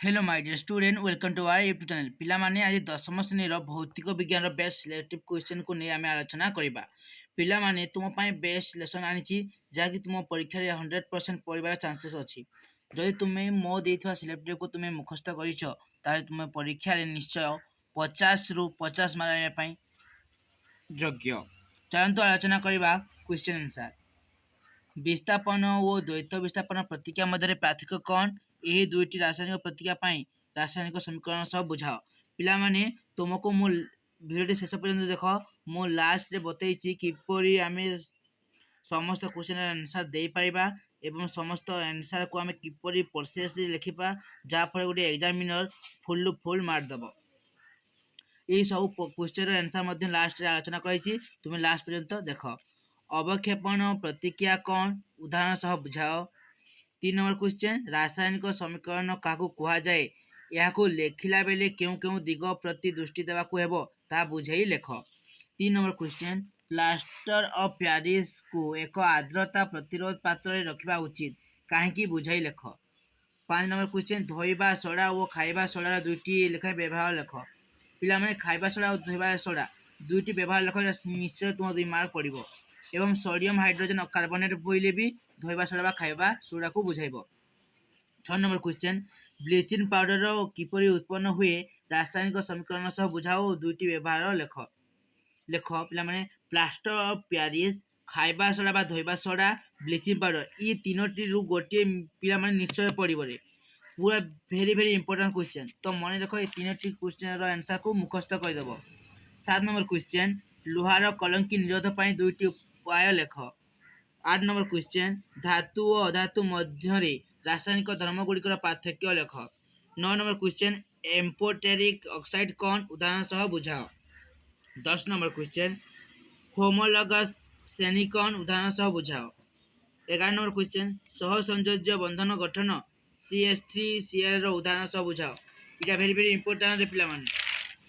Hello my dear student welcome to our YouTube channel पिलामाने आज दशम श्रेणीर भौतिक विज्ञान बेस्ट सिलेक्टिव क्वेश्चन को नहीं आम आलोचना करवा पिलामाने तुम बेस्ट लेसन आनी जहाँकि तुम परीक्षा 100% पढ़ार चांसेस अच्छी जदि तुम्हें मो देता सिलेक्टिव को तुम्हें मुखस्त कर तुम परीक्षा निश्चय 50 रु 50 मार्क आने योग्य। चलतु आलोचना करवा क्वेश्चन आंसर विस्थापन और द्वैत विस्थापन प्रतिक्रिया मध्य पार्थक्य कौन यही दुईटी रासायनिक प्रतिक्रिया रासायनिक समीकरण सब बुझाओ पिलामाने तुमको मु भिडियो शेष पर्यंत देख मु लास्ट बतई किपर आम समस्त क्वेश्चन आंसर दे पारिबा एवं समस्त आंसर को आम किपर प्रोसेस लिखिपा जहाँफल गोटे एग्जामिनर फुल मार्क दब यही सब क्वेश्चन आंसर लास्ट आलोचना कर तुम लास्ट पर्यंत देख अवक्षेपण प्रतिक्रिया कौन उदाहरण सह बुझाओ। 3 नंबर क्वेश्चन रासायनिक समीकरण क्या कहुए यह लेखिला बेले क्यों क्यों दिग प्रति दृष्टि देवाक हेबो ता बुझे लेख। 3 number question plaster of Paris को एक आर्द्रता प्रतिरोध पात्र में रखा उचित कहीं बुझे लेख। 5 नंबर क्वेश्चन धोइबा सोडा और खाइबा सोडार दुईटी लेखा व्यवहार लेख पिला माने खाइबा सोडा और धोइबा सोडा दुईटी व्यवहार लेख निश्चय तुम 2 मार्क पड़ो एवं सोडियम हाइड्रोजन कार्बोनेट बोले भी धोइबा सोडा खाइबा सोडा को बुझाइब। 6 नंबर क्वेश्चन ब्लीचिंग पाउडर किपरि उत्पन्न हुए रासायनिक समीकरण सह बुझाओ दुईटी व्यवहार लेख लेख पिला माने प्लास्टर ऑफ प्यारिस खाइबा सोडा बा धोइबा सोडा ब्लीचिंग पाउडर ये तीनोटी रु गोटे पिला माने निश्चय पड़ो पूरा भेरी भेरी इंपोर्टेंट क्वेश्चन तो मन रख ये तीनोटी क्वेश्चन आंसर को मुखस्त करदेव। 7 नंबर क्वेश्चन लुहार कलंकी निरोध पर दुईटी उपाय लेख। 8 नंबर क्वेश्चन धातु और अधातु मध्य रासायनिक धर्मगुड़िकर पार्थक्य लेख। 9 नंबर क्वेश्चन एम्फोटेरिक ऑक्साइड कौन उदाहरण सह बुझाओ। 10 नंबर क्वेश्चन होमोलॉगस श्रेणी कौन उदाहरण सह बुझाओ। 11 नंबर क्वेश्चन सहसंयोज्य बंधन गठन CH3Cl उदाहरण सह बुझाओ इटा भेरी भेरी इंपोर्टेंट पिला माने।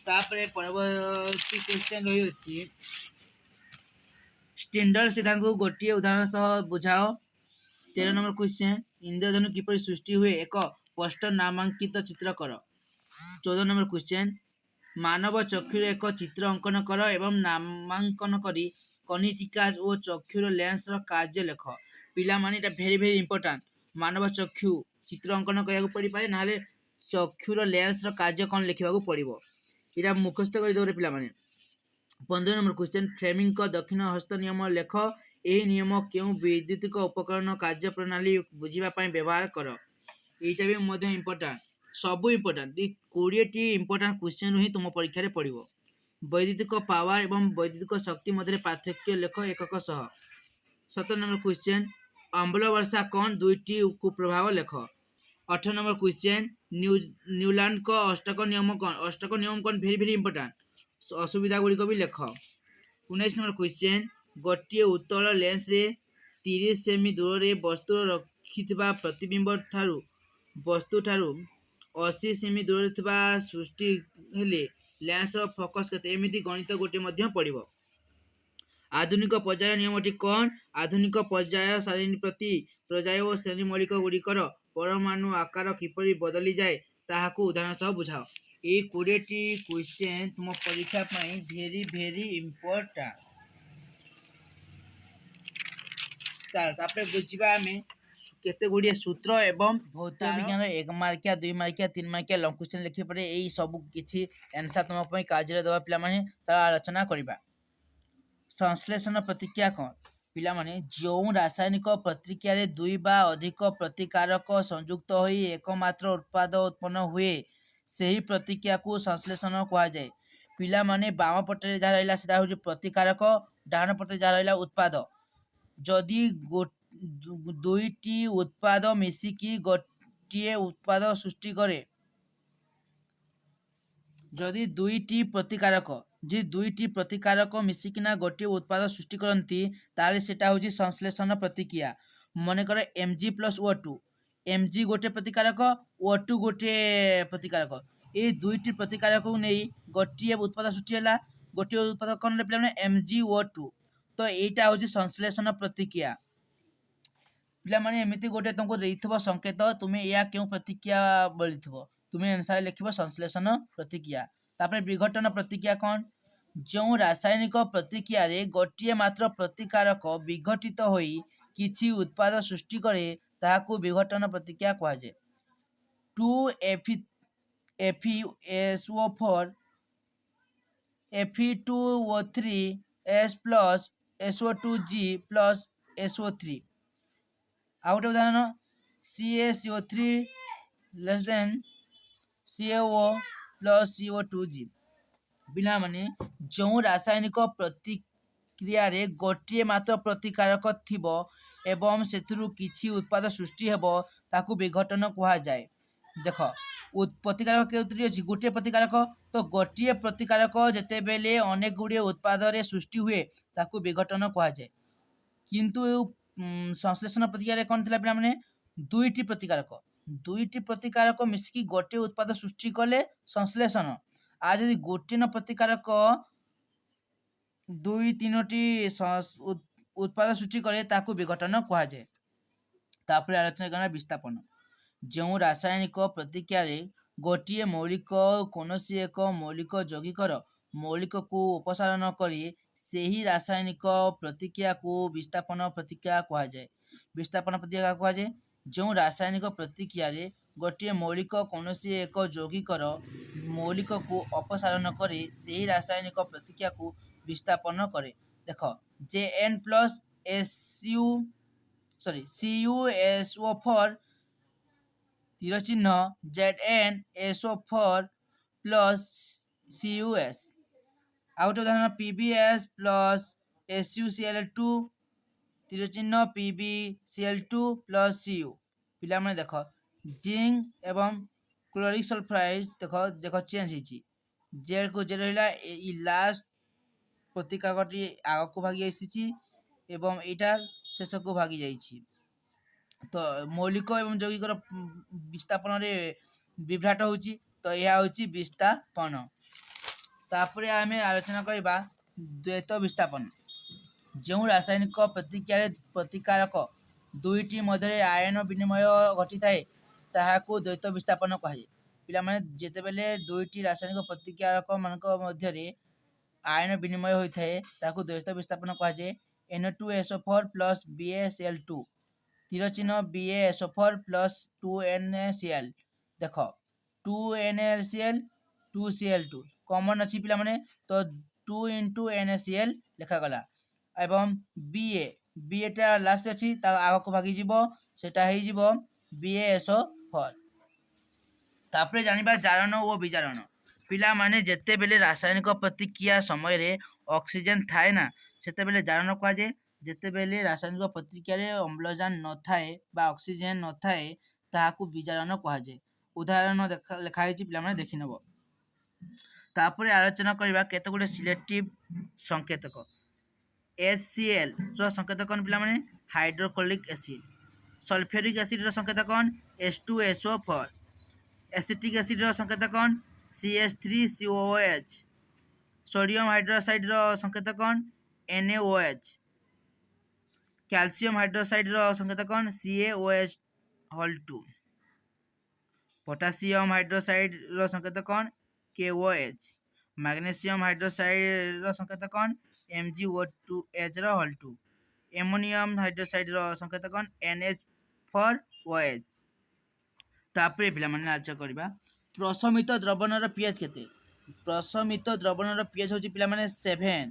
तापरे परवर्ती क्वेश्चन रही अछि स्टैंडर्ड सिद्धांत को गोटे उदाहरण सह बुझाओ। 13 नंबर क्वेश्चन इंद्रधनु किपरि सृष्टि हुए एक पोस्टर नामांकित चित्र कर। 14 नंबर क्वेश्चन मानव चक्षुर एक चित्र अंकन कर एवं नामांकन करी कनिटिका और चक्षुर लेंस कार्य लेख पिला माने इटा भेरी भेरी इंपोर्टेंट मानव चक्षु चित्र अंकन करिया पड़ी पारे ना चक्षुर लेंस कार्य कौन लिखा पड़ो इटा मुखस्त कर दो पिला माने। 15 नंबर क्वेश्चन फ्लेमिंग का दक्षिण हस्त नियम लेख यही नियम क्यों वैद्युतिक उपकरण कार्य प्रणाली बुझापी व्यवहार कर यहीटा भी इंपोर्टेंट सब इंपोर्टेंट 20टी इंपोर्टेंट क्वेश्चन ही तुम परीक्षा पड़ो। वैद्युतिक पावर एवं वैद्युतिक शक्ति मध्य पार्थक्य लेख एकक सह। 17 नंबर क्वेश्चन अम्ल वर्षा कौन दुईटी कुप्रभाव लेख। 18 नंबर क्वेश्चन न्यूलैंड का अष्टक नियम कौन भेरी भेरी इंपोर्टेंट असुविधा गुड़िक भी लेख। 19 नंबर क्वेश्चन गोटे उत्तल लेंस रे 30 सेमी दूर रे वस्तु रखि प्रतिबिंब वस्तु ठारू 80 सेमी दूर सृष्टि हेले लेंस फोकस केते एमिति गणित गोटे पड़ो। आधुनिक पर्याय नियमटी कौन आधुनिक पर्याय सारणी प्रति पर्याय और श्रेणी मौलिक गुड़िकर परमाणु आकार किपरि बदली जाए ताहाकू उदाहरण सह बुझाओ ये 20टी क्वेश्चन तुम परीक्षा भेरी भेरी इंपोर्टेंट तापर बुझा आम केते गुड़िए सूत्र एवं भौतिक विज्ञान 1 मार्किया 2 मार्किया 3 मार्किया लंग क्वेश्चन लिखि पड़े यही सब किसी आंसर तुम कार्य देवा पिला माने तार आलोचना करबा। संश्लेषण प्रतिक्रिया कौन पिला माने जो रासायनिक प्रतिक्रिया रे 2 बा अधिक प्रतिकारक संयुक्त होई एकमात्र उत्पाद उत्पन्न हुए सही प्रतिक्रिया को संश्लेषण कहा जाए पिला माने बाम पटे जहाँ रहिला सेटा होची प्रतिकारक डाहाण पटे जहाँ रहिला उत्पाद जदि दुईटी उत्पाद मिसिकी गोटे उत्पाद सृष्टि करे जदि दुईटी प्रतिकारक मिसिकिना गोटे उत्पाद सृष्टि करती ताले सेटा होची संश्लेषण प्रतिक्रिया मनकर Mg+O2 Mg गोटे प्रतिकारक O2 गोटे प्रतिकारक ये दुईटी प्रतिकारक को नहीं गोटे उत्पाद सृष्टि है गोटे उत्पाद कौन पे MgO2 तो यहाँ हूँ संश्लेषण प्रतिक्रिया। ପିଲାମାନେ ଏମିତି ଗୋଟେ ତୁମକୁ ଦେଇଥିବ ସଂକେତ, ତୁମେ ଏହା କେଉଁ ପ୍ରତିକ୍ରିୟା ବୋଲିଥିବ, ତୁମେ ଆନ୍ସର ଲେଖିବ ସଂଶ୍ଲେଷଣ ପ୍ରତିକ୍ରିୟା। ତାପରେ ବିଘଟନ ପ୍ରତିକ୍ରିୟା କ'ଣ? ଯେଉଁ ରାସାୟନିକ ପ୍ରତିକ୍ରିୟାରେ ଗୋଟିଏ ମାତ୍ର ପ୍ରତିକାରକ ବିଘଟିତ ହୋଇ କିଛି ଉତ୍ପାଦ ସୃଷ୍ଟି କରେ ତାହାକୁ ବିଘଟନ ପ୍ରତିକ୍ରିୟା କୁହାଯାଏ। 2FeSO4 Fe2O3S plus SO2G plus SO3। ଆଉ ଗୋଟେ ଉଦାହରଣ CaCO3 less than CaO plus CO2G। ପିଲାମାନେ ଯେଉଁ ରାସାୟନିକ ପ୍ରତିକ୍ରିୟାରେ ଗୋଟିଏ ମାତ୍ର ପ୍ରତିକାରକ ଥିବ ଏବଂ ସେଥିରୁ କିଛି ଉତ୍ପାଦ ସୃଷ୍ଟି ହେବ ତାକୁ ବିଘଟନ କୁହାଯାଏ। ଦେଖ ପ୍ରତିକାରକ କେଉଁଥିରେ ଅଛି? ଗୋଟିଏ ପ୍ରତିକାରକ। ତ ଗୋଟିଏ ପ୍ରତିକାରକ ଯେତେବେଳେ ଅନେକ ଗୁଡ଼ିଏ ଉତ୍ପାଦରେ ସୃଷ୍ଟି ହୁଏ ତାକୁ ବିଘଟନ କୁହାଯାଏ। କିନ୍ତୁ ସଂଶ୍ଲେଷଣ ପ୍ରତିକ୍ରିୟାରେ କ'ଣ ଥିଲା ପିଲାମାନେ? ଦୁଇଟି ପ୍ରତିକାରକ ମିଶିକି ଗୋଟିଏ ଉତ୍ପାଦ ସୃଷ୍ଟି କଲେ ସଂଶ୍ଲେଷଣ। ଆଉ ଯଦି ଗୋଟିଏ ପ୍ରତିକାରକ 2-3ଟି ଉତ୍ପାଦ ସୃଷ୍ଟି କରେ ତାକୁ ବିଘଟନ କୁହାଯାଏ। ତାପରେ ଆଲୋଚନା କରିବା ବିସ୍ଥାପନ। ଯେଉଁ ରାସାୟନିକ ପ୍ରତିକ୍ରିୟାରେ ଗୋଟିଏ ମୌଳିକ କୌଣସି ଏକ ମୌଳିକ ଯୌଗିକର ମୌଳିକକୁ ଅପସାରଣ କରି ସେହି ରାସାୟନିକ ପ୍ରତିକ୍ରିୟାକୁ ବିସ୍ଥାପନ ପ୍ରତିକ୍ରିୟା କୁହାଯାଏ। ବିସ୍ଥାପନ ପ୍ରତିକ୍ରିୟା କୁହାଯାଏ ଯେଉଁ ରାସାୟନିକ ପ୍ରତିକ୍ରିୟାରେ ଗୋଟିଏ ମୌଳିକ କୌଣସି ଏକ ଯୌଗିକର ମୌଳିକକୁ ଅପସାରଣ କରି ସେହି ରାସାୟନିକ ପ୍ରତିକ୍ରିୟାକୁ ବିସ୍ଥାପନ କରେ। ଦେଖ Zn plus CuSO4 তীর চিহ্ন ZnSO4 plus CuS। ଆଉ ଗୋଟେ ଉଦାହରଣ PbS plus SuCl2 তীର ଚିହ୍ନ PbCl2 plus Cu। ପିଲାମାନେ ଦେଖ ଜିଙ୍କ ଏବଂ କ୍ଲୋରିକ୍ ସଲଫାଇଡ୍ ଦେଖ ଚେଞ୍ଜ ହେଇଛି। ଜେଡକୁ ଜେଡ୍ ରହିଲା, ଏଇ ଲାଷ୍ଟ ପ୍ରତିକାରକଟି ଆଗକୁ ଭାଗି ଆସିଛି ଏବଂ ଏଇଟା ଶେଷକୁ ଭାଗି ଯାଇଛି। ତ ମୌଳିକ ଏବଂ ଯୌଗିକର ବିସ୍ଥାପନରେ ବିଭ୍ରାଟ ହେଉଛି, ତ ଏହା ହେଉଛି ବିସ୍ଥାପନ। ତାପରେ ଆମେ ଆଲୋଚନା କରିବା ଦ୍ୱୈତ ବିସ୍ଥାପନ। ଯେଉଁ ରାସାୟନିକ ପ୍ରତିକ୍ରିୟାରେ ପ୍ରତିକାରକ ଦୁଇଟି ମଧ୍ୟରେ ଆୟନ ବିନିମୟ ଘଟିଥାଏ ତାହାକୁ ଦ୍ୱୈତ ବିସ୍ଥାପନ କୁହାଯାଏ। ପିଲାମାନେ ଯେତେବେଳେ ଦୁଇଟି ରାସାୟନିକ ପ୍ରତିକାରକ ମାନଙ୍କ ମଧ୍ୟରେ ଆୟନ ବିନିମୟ ହୋଇଥାଏ ତାହାକୁ ଦ୍ୱୈତ ବିସ୍ଥାପନ କୁହାଯାଏ। Na2SO4 plus BaCl2 তীর চিহ୍ନ BaSO4 plus 2NaCl। ଦେଖ 2NaCl 2Cl2 କମନ୍ ଅଛି ପିଲାମାନେ, ତ 2 into NaCl ଲେଖାଗଲା ଏବଂ Baଟା ଲାଷ୍ଟ ଅଛି, ତା ଆଗକୁ ଭାଗିଯିବ, ସେଟା ହେଇଯିବ BaSO4। ତାପରେ ଜାଣିବା ଜାରଣ ଓ ବିଜାରଣ। ପିଲାମାନେ ଯେତେବେଳେ ରାସାୟନିକ ପ୍ରତିକ୍ରିୟା ସମୟରେ ଅକ୍ସିଜେନ୍ ଥାଏ ନା ସେତେବେଳେ ଜାରଣ କୁହାଯାଏ। ଯେତେବେଳେ ରାସାୟନିକ ପ୍ରତିକ୍ରିୟାରେ ଅମ୍ଳଜାନ ନଥାଏ ବା ଅକ୍ସିଜେନ୍ ନଥାଏ ତାହାକୁ ବିଜାରଣ କୁହାଯାଏ। ଉଦାହରଣ ଲେଖା ହେଇଛି, ପିଲାମାନେ ଦେଖିନେବ। ତାପରେ ଆଲୋଚନା କରିବା କେତେଗୁଡ଼ିଏ ସିଲେକ୍ଟିଭ୍ ସଂକେତକ। HCl ର ସଂକେତ କ'ଣ ପିଲାମାନେ? Hydrochloric acid. ସଲଫ୍ୟୁରିକ୍ ଏସିଡ୍ର ସଂକେତ କ'ଣ? H2SO4। ଏସିଟିକ୍ ଏସିଡ୍ର ସଂକେତ କ'ଣ? CH3COOH। ସୋଡ଼ିୟମ୍ ହାଇଡ୍ରୋକ୍ସାଇଡ୍ର ସଂକେତ କ'ଣ? NaOH। କ୍ୟାଲସିୟମ୍ ହାଇଡ୍ରୋକ୍ସାଇଡ୍ର ସଂକେତ କ'ଣ? CaOH2। ପୋଟାସିୟମ୍ ହାଇଡ୍ରୋକ୍ସାଇଡ୍ର ସଂକେତ କ'ଣ? KOH। ମାଗ୍ନେସିୟମ୍ ହାଇଡ୍ରୋକ୍ସାଇଡ୍ର ସଂକେତ କ'ଣ? MgO2H2। ଏମୋନିୟମ୍ ହାଇଡ୍ରୋକ୍ସାଇଡ୍ର ସଂକେତ କ'ଣ? NH4OH। ତାପରେ ପିଲାମାନେ ଆଲୋଚନା କରିବା ପ୍ରଶମିତ ଦ୍ରବଣର pH କେତେ? ପ୍ରଶମିତ ଦ୍ରବଣର pH ହେଉଛି ପିଲାମାନେ 7।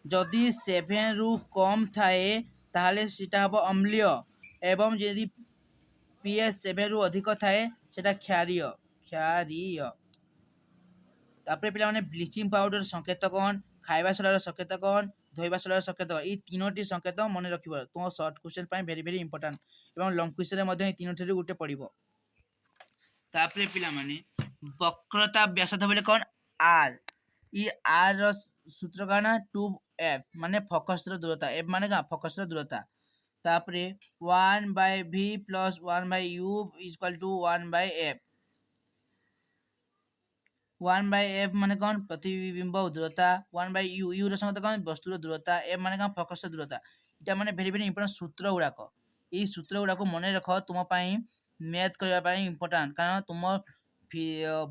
ଯଦି 7ରୁ କମ୍ ଥାଏ ତାହେଲେ ସେଟା ହେବ ଅମ୍ଳୀୟ ଏବଂ ଯଦି pH 7ରୁ ଅଧିକ ଥାଏ ସେଟା କ୍ଷାରୀୟ। ତାପରେ ପିଲାମାନେ ବ୍ଲିଚିଂ ପାଉଡର ସଂକେତ କ'ଣ? ଖାଇବା ସୋଡ଼ାର ସଂକେତ କ'ଣ? ଧୋଇବା ସୋଡ଼ାର ସଂକେତ। ଏଇ ତିନୋଟି ସଂକେତ ମନେ ରଖିବ, ତୁମ ସର୍ଟ କ୍ୱେଶ୍ଚନ ପାଇଁ ଭେରି ଭେରି ଇମ୍ପୋର୍ଟାଣ୍ଟ ଏବଂ ଲଙ୍ଗ କ୍ୱେଶ୍ଚନରେ ମଧ୍ୟ ଏଇ ତିନୋଟିରୁ ଗୋଟେ ପଡ଼ିବ। ତାପରେ ପିଲାମାନେ ବକ୍ରତା ବ୍ୟାସାର୍ଦ୍ଧ ବୋଲେ କ'ଣ? R। ଇ R ର ସୂତ୍ର କ'ଣ? 2F ମାନେ ଫୋକସର ଦୂରତା, F ମାନେ କ'ଣ? ଫୋକସର ଦୂରତା। ତାପରେ 1/V plus 1/U is equal to 1/F। 1/F ମାନେ କ'ଣ? ପ୍ରତିବିମ୍ବ ଦୂରତା। 1/U, U ର ସଂକେତ କ'ଣ? ବସ୍ତୁର ଦୂରତା। F ମାନେ କ'ଣ? ଫୋକସର ଦୂରତା। ଏଇଟା ମାନେ ଭେରି ଭେରି ଇମ୍ପୋର୍ଟାଣ୍ଟ ସୂତ୍ର ଗୁଡ଼ାକ। এই সূত্র গুড়াକୁ মনে ରଖ ତୁମ ପାଇଁ ମ୍ୟାଥ୍ କରିବା ପାଇଁ ଇମ୍ପୋର୍ଟାଣ୍ଟ କାରଣ ତୁମ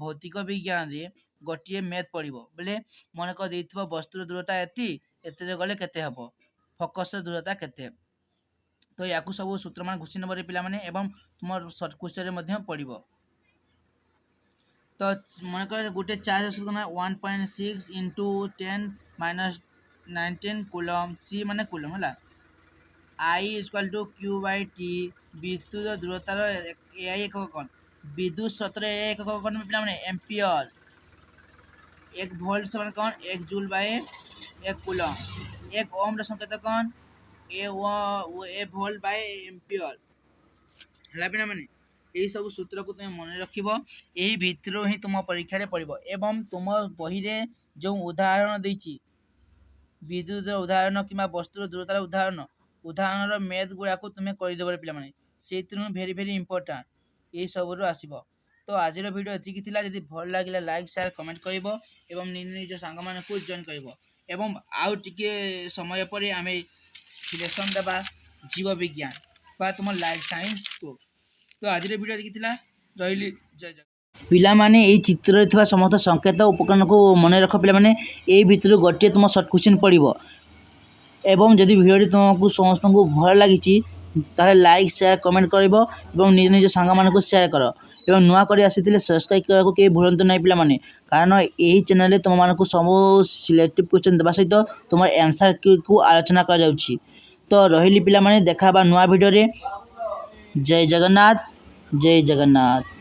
ଭୌତିକ ବିଜ୍ଞାନରେ ଗୋଟିଏ ମ୍ୟାଥ୍ ପଡ଼ିବ ବୋଲେ ମନେକର ଦେଇଥିବ ବସ୍ତୁର ଦୂରତା ଏତିରେ ଗଲେ କେତେ ହେବ ଫୋକସର ଦୂରତା କେତେ ତ ୟାକୁ ସବୁ ସୂତ୍ରମାନ ଘୋଷି ନେବରେ ପିଲାମାନେ ଏବଂ ତୁମ ସର୍ଟ କ୍ୱେଶ୍ଚନରେ ମଧ୍ୟ ପଡ଼ିବ ତ ମନେକର ଗୋଟେ ଚାର୍ଜ ଅଛି କ'ଣ 1.6 ଇଣ୍ଟୁ 10 ମାଇନସ୍ 19 କୁଲମ୍ ସି ମାନେ କୁଲମ୍ ହେଲା I equal to Q by T विद्युत ध्रुवतार AI एकक कौन विद्युत सत्र AI एकक कौन पिलाने एम्पियर 1 वोल्ट समान कौन 1 जूल बाय 1 कूलम 1 ओम ର संकेत कौन ए वोल्ट बाय एम्पियर ହେଲା ପିଲା ମାନେ ଏହି ସବୁ ସୂତ୍ରକୁ ତୁମେ ମନେ ରଖିବ ଏହି ଭିତରୁ ହିଁ ତୁମ ପରୀକ୍ଷାରେ ପଡ଼ିବ ଏବଂ ତୁମ ବହିରେ ଯେଉଁ ଉଦାହରଣ ଦେଇଛି ବିଦ୍ୟୁତର ଉଦାହରଣ କିମ୍ବା ବସ୍ତୁର ଦୂରତାର ଉଦାହରଣର ମ୍ୟାଥ୍ ଗୁଡ଼ାକୁ ତୁମେ କରିଦେବ ପିଲାମାନେ ସେଇଥିରୁ ଭେରି ଭେରି ଇମ୍ପୋର୍ଟାଣ୍ଟ ଏହି ସବୁରୁ ଆସିବ ତ ଆଜିର ଭିଡ଼ିଓ ଏତିକି ଥିଲା ଯଦି ଭଲ ଲାଗିଲା ଲାଇକ୍ ସେୟାର କମେଣ୍ଟ କରିବ ଏବଂ ନିଜ ସାଙ୍ଗମାନଙ୍କୁ ଜଏନ୍ କରିବ ଏବଂ ଆଉ ଟିକେ ସମୟ ପରେ ଆମେ ସିଲେକ୍ସନ୍ ଦେବା ଜୀବ ବିଜ୍ଞାନ ବା ତୁମ ଲାଇଫ୍ ସାଇନ୍ସକୁ ତ ଆଜିର ଭିଡ଼ିଓ ଏତିକି ଥିଲା ରହିଲି ଜୟ ଜଗନ୍ନାଥ ପିଲାମାନେ ଏହି ଚିତ୍ରରେ ଥିବା ସମସ୍ତ ସଂକେତ ଉପକରଣକୁ ମନେ ରଖ ପିଲାମାନେ ଏହି ଭିତରୁ ଗୋଟିଏ ତୁମ ସର୍ଟ କ୍ୱେଶ୍ଚନ୍ ପଡ଼ିବ ଏବଂ ଯଦି ଭିଡ଼ିଓଟି ତୁମକୁ ସମସ୍ତଙ୍କୁ ଭଲ ଲାଗିଛି ତାହେଲେ ଲାଇକ୍ ସେୟାର କମେଣ୍ଟ କରିବ ଏବଂ ନିଜ ସାଙ୍ଗମାନଙ୍କୁ ସେୟାର କର ଏବଂ ନୂଆ କରି ଆସିଥିଲେ ସବସ୍କ୍ରାଇବ୍ କରିବାକୁ କେହି ଭୁଲନ୍ତୁ ନାହିଁ ପିଲାମାନେ କାରଣ ଏହି ଚ୍ୟାନେଲରେ ତୁମମାନଙ୍କୁ ସବୁ ସିଲେକ୍ଟିଭ୍ କ୍ୱେଶ୍ଚନ୍ ଦେବା ସହିତ ତୁମର ଆନ୍ସର୍କୁ ଆଲୋଚନା କରାଯାଉଛି ତ ରହିଲି ପିଲାମାନେ ଦେଖା ହେବା ନୂଆ ଭିଡ଼ିଓରେ ଜୟ ଜଗନ୍ନାଥ ଜୟ ଜଗନ୍ନାଥ।